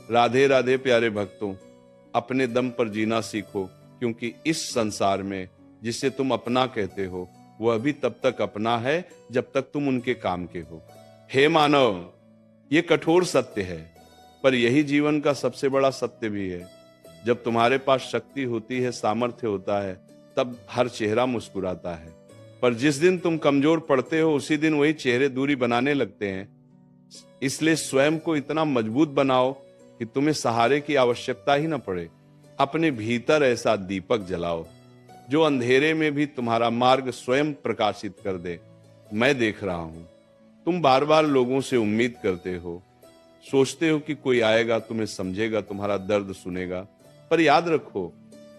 राधे राधे प्यारे भक्तों, अपने दम पर जीना सीखो, क्योंकि इस संसार में जिसे तुम अपना कहते हो वह अभी तब तक अपना है जब तक तुम उनके काम के हो। हे मानव, ये कठोर सत्य है, पर यही जीवन का सबसे बड़ा सत्य भी है। जब तुम्हारे पास शक्ति होती है, सामर्थ्य होता है, तब हर चेहरा मुस्कुराता है। पर जिस दिन तुम कमजोर पड़ते हो उसी दिन वही चेहरे दूरी बनाने लगते हैं। इसलिए स्वयं को इतना मजबूत बनाओ कि तुम्हें सहारे की आवश्यकता ही न पड़े। अपने भीतर ऐसा दीपक जलाओ जो अंधेरे में भी तुम्हारा मार्ग स्वयं प्रकाशित कर दे। मैं देख रहा हूं, तुम बार बार लोगों से उम्मीद करते हो, सोचते हो कि कोई आएगा, तुम्हें समझेगा, तुम्हारा दर्द सुनेगा। पर याद रखो,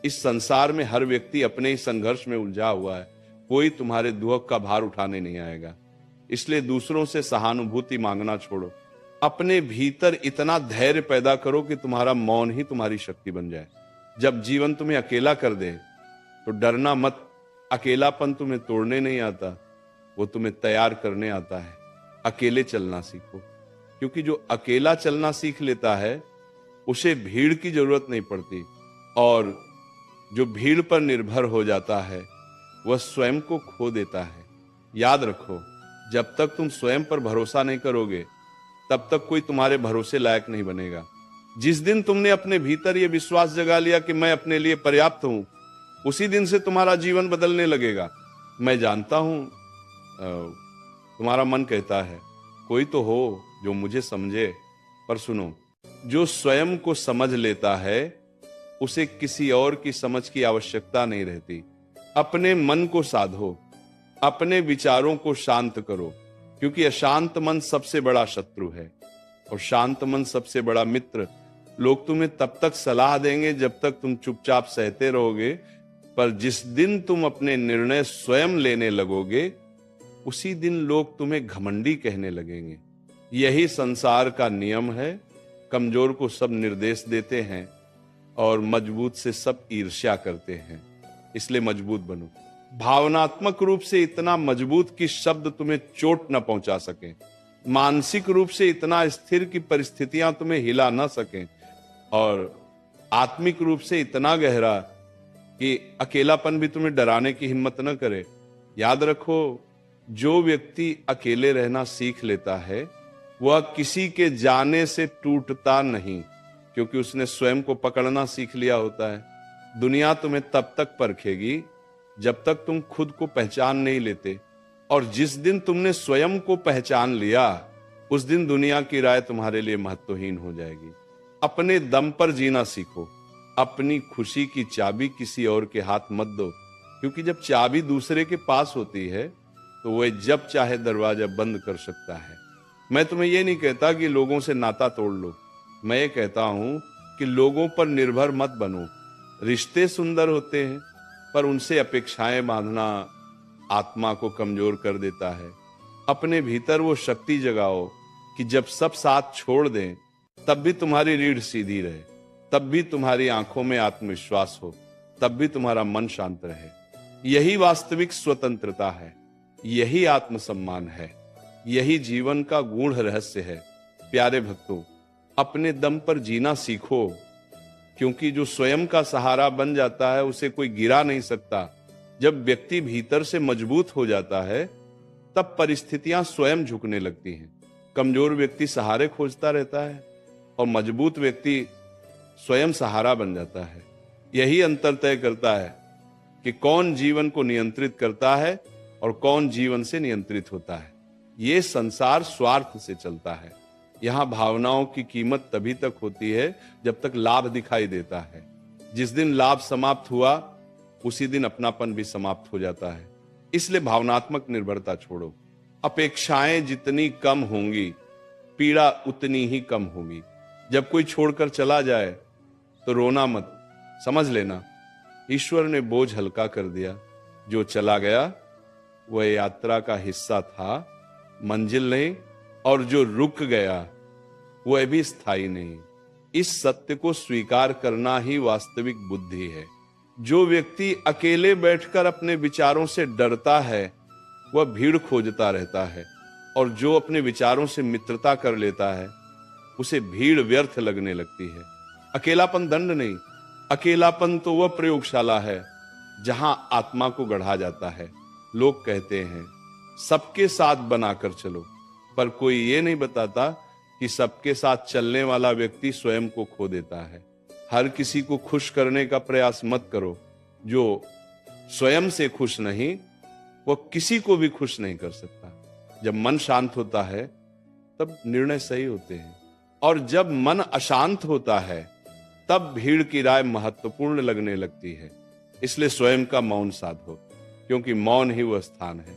इस संसार में हर व्यक्ति अपने ही संघर्ष में उलझा हुआ है। कोई तुम्हारे दुख का भार उठाने नहीं आएगा। इसलिए दूसरों से सहानुभूति मांगना छोड़ो। अपने भीतर इतना धैर्य पैदा करो कि तुम्हारा मौन ही तुम्हारी शक्ति बन जाए। जब जीवन तुम्हें अकेला कर दे तो डरना मत। अकेलापन तुम्हें तोड़ने नहीं आता, वो तुम्हें तैयार करने आता है। अकेले चलना सीखो, क्योंकि जो अकेला चलना सीख लेता है उसे भीड़ की जरूरत नहीं पड़ती, और जो भीड़ पर निर्भर हो जाता है वह स्वयं को खो देता है। याद रखो, जब तक तुम स्वयं पर भरोसा नहीं करोगे तब तक कोई तुम्हारे भरोसे लायक नहीं बनेगा। जिस दिन तुमने अपने भीतर यह विश्वास जगा लिया कि मैं अपने लिए पर्याप्त हूं, उसी दिन से तुम्हारा जीवन बदलने लगेगा। मैं जानता हूं तुम्हारा मन कहता है कोई तो हो जो मुझे समझे, पर सुनो, जो स्वयं को समझ लेता है उसे किसी और की समझ की आवश्यकता नहीं रहती। अपने मन को साधो, अपने विचारों को शांत करो, क्योंकि अशांत मन सबसे बड़ा शत्रु है और शांत मन सबसे बड़ा मित्र। लोग तुम्हें तब तक सलाह देंगे जब तक तुम चुपचाप सहते रहोगे, पर जिस दिन तुम अपने निर्णय स्वयं लेने लगोगे उसी दिन लोग तुम्हें घमंडी कहने लगेंगे। यही संसार का नियम है। कमजोर को सब निर्देश देते हैं और मजबूत से सब ईर्ष्या करते हैं। इसलिए मजबूत बनो, भावनात्मक रूप से इतना मजबूत कि शब्द तुम्हें चोट न पहुंचा सके, मानसिक रूप से इतना स्थिर कि परिस्थितियां तुम्हें हिला न सकें, और आत्मिक रूप से इतना गहरा कि अकेलापन भी तुम्हें डराने की हिम्मत न करे। याद रखो, जो व्यक्ति अकेले रहना सीख लेता है वह किसी के जाने से टूटता नहीं, क्योंकि उसने स्वयं को पकड़ना सीख लिया होता है। दुनिया तुम्हें तब तक परखेगी जब तक तुम खुद को पहचान नहीं लेते, और जिस दिन तुमने स्वयं को पहचान लिया उस दिन दुनिया की राय तुम्हारे लिए महत्वहीन हो जाएगी। अपने दम पर जीना सीखो। अपनी खुशी की चाबी किसी और के हाथ मत दो, क्योंकि जब चाबी दूसरे के पास होती है तो वह जब चाहे दरवाजा बंद कर सकता है। मैं तुम्हें यह नहीं कहता कि लोगों से नाता तोड़ लो, मैं ये कहता हूं कि लोगों पर निर्भर मत बनो। रिश्ते सुंदर होते हैं, पर उनसे अपेक्षाएं बांधना आत्मा को कमजोर कर देता है। अपने भीतर वो शक्ति जगाओ कि जब सब साथ छोड़ दें तब भी तुम्हारी रीढ़ सीधी रहे, तब भी तुम्हारी आंखों में आत्मविश्वास हो, तब भी तुम्हारा मन शांत रहे। यही वास्तविक स्वतंत्रता है, यही आत्मसम्मान है, यही जीवन का गूढ़ रहस्य है। प्यारे भक्तों, अपने दम पर जीना सीखो, क्योंकि जो स्वयं का सहारा बन जाता है उसे कोई गिरा नहीं सकता। जब व्यक्ति भीतर से मजबूत हो जाता है तब परिस्थितियां स्वयं झुकने लगती हैं। कमजोर व्यक्ति सहारे खोजता रहता है और मजबूत व्यक्ति स्वयं सहारा बन जाता है। यही अंतर तय करता है कि कौन जीवन को नियंत्रित करता है और कौन जीवन से नियंत्रित होता है। ये संसार स्वार्थ से चलता है। यहां भावनाओं की कीमत तभी तक होती है जब तक लाभ दिखाई देता है। जिस दिन लाभ समाप्त हुआ उसी दिन अपनापन भी समाप्त हो जाता है। इसलिए भावनात्मक निर्भरता छोड़ो। अपेक्षाएं जितनी कम होंगी, पीड़ा उतनी ही कम होगी। जब कोई छोड़कर चला जाए तो रोना मत, समझ लेना ईश्वर ने बोझ हल्का कर दिया। जो चला गया वह यात्रा का हिस्सा था, मंजिल नहीं, और जो रुक गया वह भी स्थायी नहीं। इस सत्य को स्वीकार करना ही वास्तविक बुद्धि है। जो व्यक्ति अकेले बैठकर अपने विचारों से डरता है वह भीड़ खोजता रहता है, और जो अपने विचारों से मित्रता कर लेता है उसे भीड़ व्यर्थ लगने लगती है। अकेलापन दंड नहीं, अकेलापन तो वह प्रयोगशाला है जहां आत्मा को गढ़ा जाता है। लोग कहते हैं सबके साथ बनाकर चलो, पर कोई ये नहीं बताता कि सबके साथ चलने वाला व्यक्ति स्वयं को खो देता है। हर किसी को खुश करने का प्रयास मत करो। जो स्वयं से खुश नहीं, वह किसी को भी खुश नहीं कर सकता। जब मन शांत होता है तब निर्णय सही होते हैं, और जब मन अशांत होता है तब भीड़ की राय महत्वपूर्ण लगने लगती है। इसलिए स्वयं का मौन साधो, क्योंकि मौन ही वह स्थान है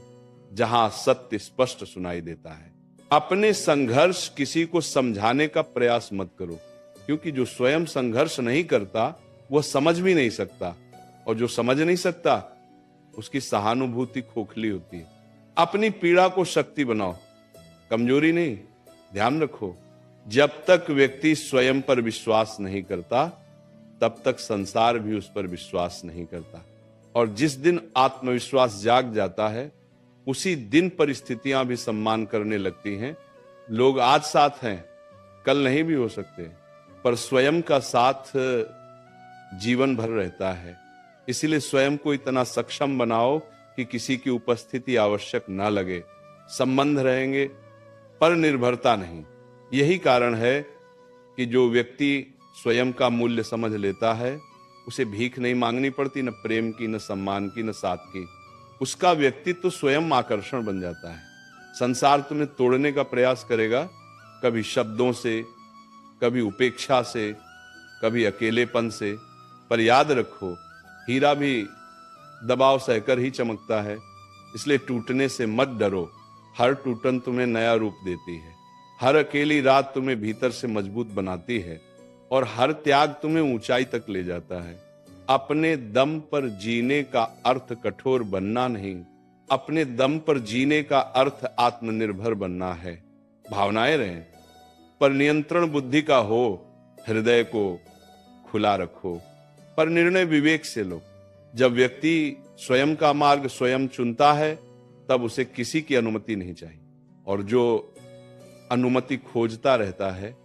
जहां सत्य स्पष्ट सुनाई देता है। अपने संघर्ष किसी को समझाने का प्रयास मत करो, क्योंकि जो स्वयं संघर्ष नहीं करता वह समझ भी नहीं सकता, और जो समझ नहीं सकता उसकी सहानुभूति खोखली होती है। अपनी पीड़ा को शक्ति बनाओ, कमजोरी नहीं। ध्यान रखो, जब तक व्यक्ति स्वयं पर विश्वास नहीं करता तब तक संसार भी उस पर विश्वास नहीं करता। और जिस दिन आत्मविश्वास जाग जाता है उसी दिन परिस्थितियां भी सम्मान करने लगती हैं। लोग आज साथ हैं, कल नहीं भी हो सकते, पर स्वयं का साथ जीवन भर रहता है। इसीलिए स्वयं को इतना सक्षम बनाओ कि किसी की उपस्थिति आवश्यक ना लगे। संबंध रहेंगे पर निर्भरता नहीं। यही कारण है कि जो व्यक्ति स्वयं का मूल्य समझ लेता है उसे भीख नहीं मांगनी पड़ती, न प्रेम की, न सम्मान की, न साथ की। उसका व्यक्तित्व तो स्वयं आकर्षण बन जाता है। संसार तुम्हें तोड़ने का प्रयास करेगा, कभी शब्दों से, कभी उपेक्षा से, कभी अकेलेपन से, पर याद रखो हीरा भी दबाव सहकर ही चमकता है। इसलिए टूटने से मत डरो, हर टूटन तुम्हें नया रूप देती है। हर अकेली रात तुम्हें भीतर से मजबूत बनाती है, और हर त्याग तुम्हें ऊंचाई तक ले जाता है। अपने दम पर जीने का अर्थ कठोर बनना नहीं, अपने दम पर जीने का अर्थ आत्मनिर्भर बनना है। भावनाएं रहें पर नियंत्रण बुद्धि का हो। हृदय को खुला रखो पर निर्णय विवेक से लो। जब व्यक्ति स्वयं का मार्ग स्वयं चुनता है तब उसे किसी की अनुमति नहीं चाहिए, और जो अनुमति खोजता रहता है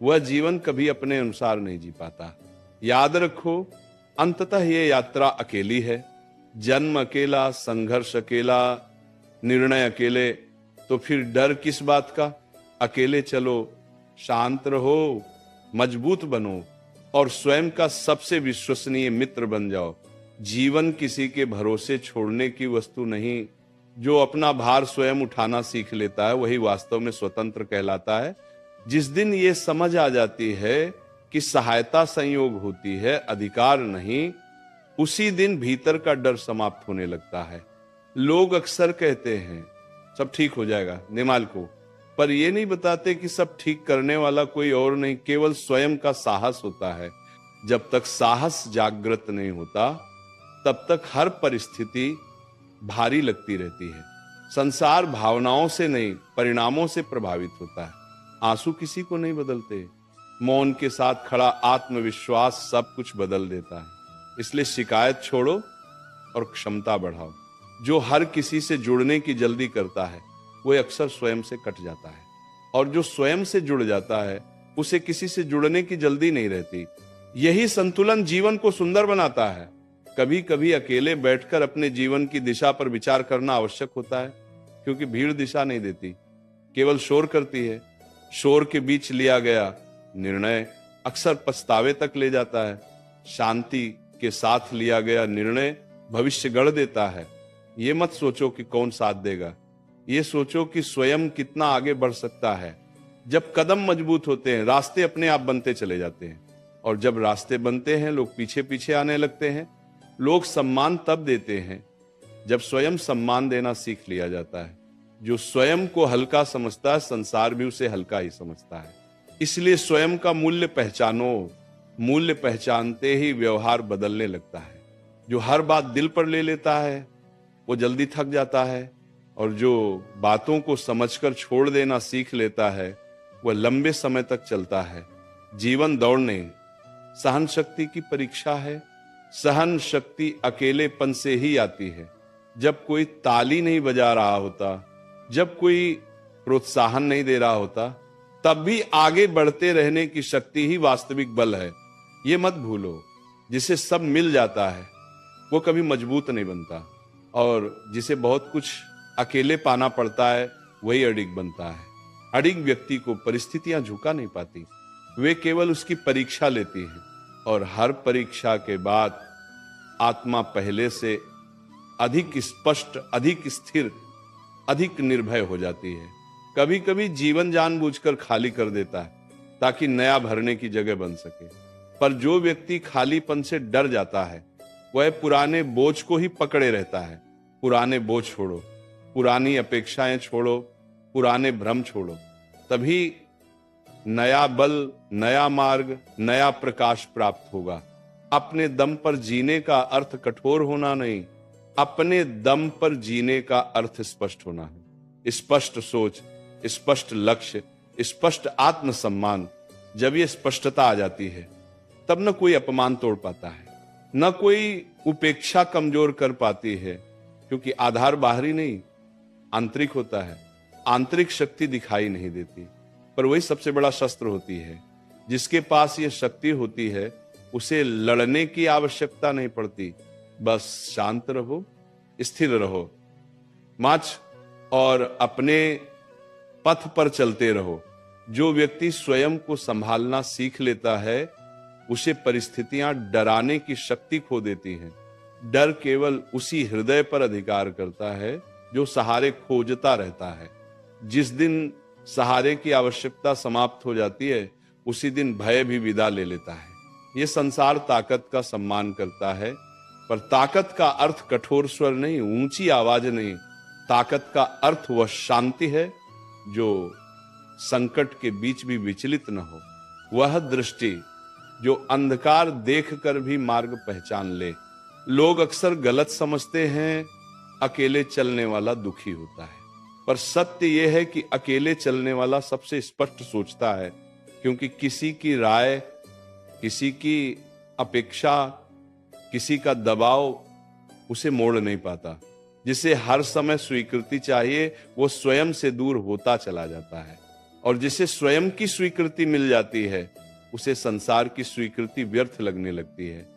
वह जीवन कभी अपने अनुसार नहीं जी पाता। याद रखो, अंततः ये यात्रा अकेली है। जन्म अकेला, संघर्ष अकेला, निर्णय अकेले, तो फिर डर किस बात का। अकेले चलो, शांत रहो, मजबूत बनो और स्वयं का सबसे विश्वसनीय मित्र बन जाओ। जीवन किसी के भरोसे छोड़ने की वस्तु नहीं। जो अपना भार स्वयं उठाना सीख लेता है वही वास्तव में स्वतंत्र कहलाता है। जिस दिन ये समझ आ जाती है कि सहायता संयोग होती है, अधिकार नहीं, उसी दिन भीतर का डर समाप्त होने लगता है। लोग अक्सर कहते हैं सब ठीक हो जाएगा निमाल को, पर ये नहीं बताते कि सब ठीक करने वाला कोई और नहीं, केवल स्वयं का साहस होता है। जब तक साहस जागृत नहीं होता तब तक हर परिस्थिति भारी लगती रहती है। संसार भावनाओं से नहीं, परिणामों से प्रभावित होता है। आंसू किसी को नहीं बदलते, मौन के साथ खड़ा आत्मविश्वास सब कुछ बदल देता है। इसलिए शिकायत छोड़ो और क्षमता बढ़ाओ। जो हर किसी से जुड़ने की जल्दी करता है वह अक्सर स्वयं से कट जाता है, और जो स्वयं से जुड़ जाता है उसे किसी से जुड़ने की जल्दी नहीं रहती। यही संतुलन जीवन को सुंदर बनाता है। कभी कभी अकेले बैठकर अपने जीवन की दिशा पर विचार करना आवश्यक होता है, क्योंकि भीड़ दिशा नहीं देती, केवल शोर करती है। शोर के बीच लिया गया निर्णय अक्सर पछतावे तक ले जाता है। शांति के साथ लिया गया निर्णय भविष्य गढ़ देता है। ये मत सोचो कि कौन साथ देगा, ये सोचो कि स्वयं कितना आगे बढ़ सकता है। जब कदम मजबूत होते हैं रास्ते अपने आप बनते चले जाते हैं, और जब रास्ते बनते हैं लोग पीछे पीछे आने लगते हैं। लोग सम्मान तब देते हैं जब स्वयं सम्मान देना सीख लिया जाता है। जो स्वयं को हल्का समझता है संसार भी उसे हल्का ही समझता है। इसलिए स्वयं का मूल्य पहचानो। मूल्य पहचानते ही व्यवहार बदलने लगता है। जो हर बात दिल पर ले लेता है वो जल्दी थक जाता है, और जो बातों को समझकर छोड़ देना सीख लेता है वह लंबे समय तक चलता है। जीवन दौड़ नहीं, सहन शक्ति की परीक्षा है। सहन शक्ति अकेलेपन से ही आती है। जब कोई ताली नहीं बजा रहा होता, जब कोई प्रोत्साहन नहीं दे रहा होता, तब भी आगे बढ़ते रहने की शक्ति ही वास्तविक बल है। ये मत भूलो, जिसे सब मिल जाता है वो कभी मजबूत नहीं बनता, और जिसे बहुत कुछ अकेले पाना पड़ता है वही अडिग बनता है। अडिग व्यक्ति को परिस्थितियां झुका नहीं पाती, वे केवल उसकी परीक्षा लेती हैं, और हर परीक्षा के बाद आत्मा पहले से अधिक स्पष्ट, अधिक स्थिर, अधिक निर्भय हो जाती है। कभी कभी जीवन जानबूझकर खाली कर देता है ताकि नया भरने की जगह बन सके। पर जो व्यक्ति खालीपन से डर जाता है वह पुराने बोझ को ही पकड़े रहता है। पुराने बोझ छोड़ो, पुरानी अपेक्षाएं छोड़ो, पुराने भ्रम छोड़ो, तभी नया बल, नया मार्ग, नया प्रकाश प्राप्त होगा। अपने दम पर जीने का अर्थ कठोर होना नहीं, अपने दम पर जीने का अर्थ स्पष्ट होना है। स्पष्ट सोच, स्पष्ट लक्ष्य, स्पष्ट आत्मसम्मान। जब ये स्पष्टता आ जाती है तब न कोई अपमान तोड़ पाता है, न कोई उपेक्षा कमजोर कर पाती है, क्योंकि आधार बाहरी नहीं आंतरिक होता है। आंतरिक शक्ति दिखाई नहीं देती, पर वही सबसे बड़ा शस्त्र होती है। जिसके पास ये शक्ति होती है उसे लड़ने की आवश्यकता नहीं पड़ती, बस शांत रहो, स्थिर रहो, माच और अपने पथ पर चलते रहो। जो व्यक्ति स्वयं को संभालना सीख लेता है उसे परिस्थितियां डराने की शक्ति खो देती हैं। डर केवल उसी हृदय पर अधिकार करता है जो सहारे खोजता रहता है। जिस दिन सहारे की आवश्यकता समाप्त हो जाती है उसी दिन भय भी विदा ले लेता है। ये संसार ताकत का सम्मान करता है, पर ताकत का अर्थ कठोर स्वर नहीं, ऊंची आवाज नहीं। ताकत का अर्थ वह शांति है जो संकट के बीच भी विचलित न हो, वह दृष्टि जो अंधकार देखकर भी मार्ग पहचान ले। लोग अक्सर गलत समझते हैं अकेले चलने वाला दुखी होता है, पर सत्य यह है कि अकेले चलने वाला सबसे स्पष्ट सोचता है, क्योंकि किसी की राय, किसी की अपेक्षा, किसी का दबाव उसे मोड़ नहीं पाता। जिसे हर समय स्वीकृति चाहिए वो स्वयं से दूर होता चला जाता है, और जिसे स्वयं की स्वीकृति मिल जाती है उसे संसार की स्वीकृति व्यर्थ लगने लगती है।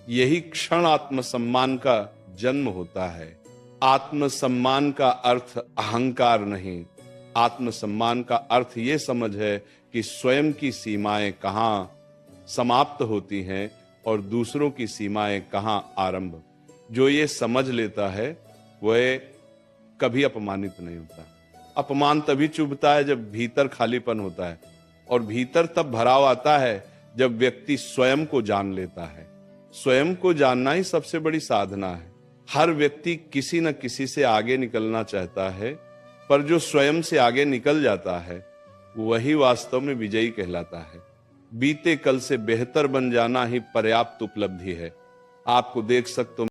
यही क्षण आत्मसम्मान का जन्म होता है। आत्मसम्मान का अर्थ अहंकार नहीं, आत्मसम्मान का अर्थ ये समझ है कि स्वयं की सीमाएं कहाँ समाप्त होती हैं और दूसरों की सीमाएं कहाँ आरंभ। जो ये समझ लेता है वह कभी अपमानित नहीं होता। अपमान तभी चुभता है जब भीतर खालीपन होता है, और भीतर तब भराव आता है जब व्यक्ति स्वयं को जान लेता है। स्वयं को जानना ही सबसे बड़ी साधना है। हर व्यक्ति किसी न किसी से आगे निकलना चाहता है, पर जो स्वयं से आगे निकल जाता है वही वास्तव में विजयी कहलाता है। बीते कल से बेहतर बन जाना ही पर्याप्त उपलब्धि है। आपको देख सकते हो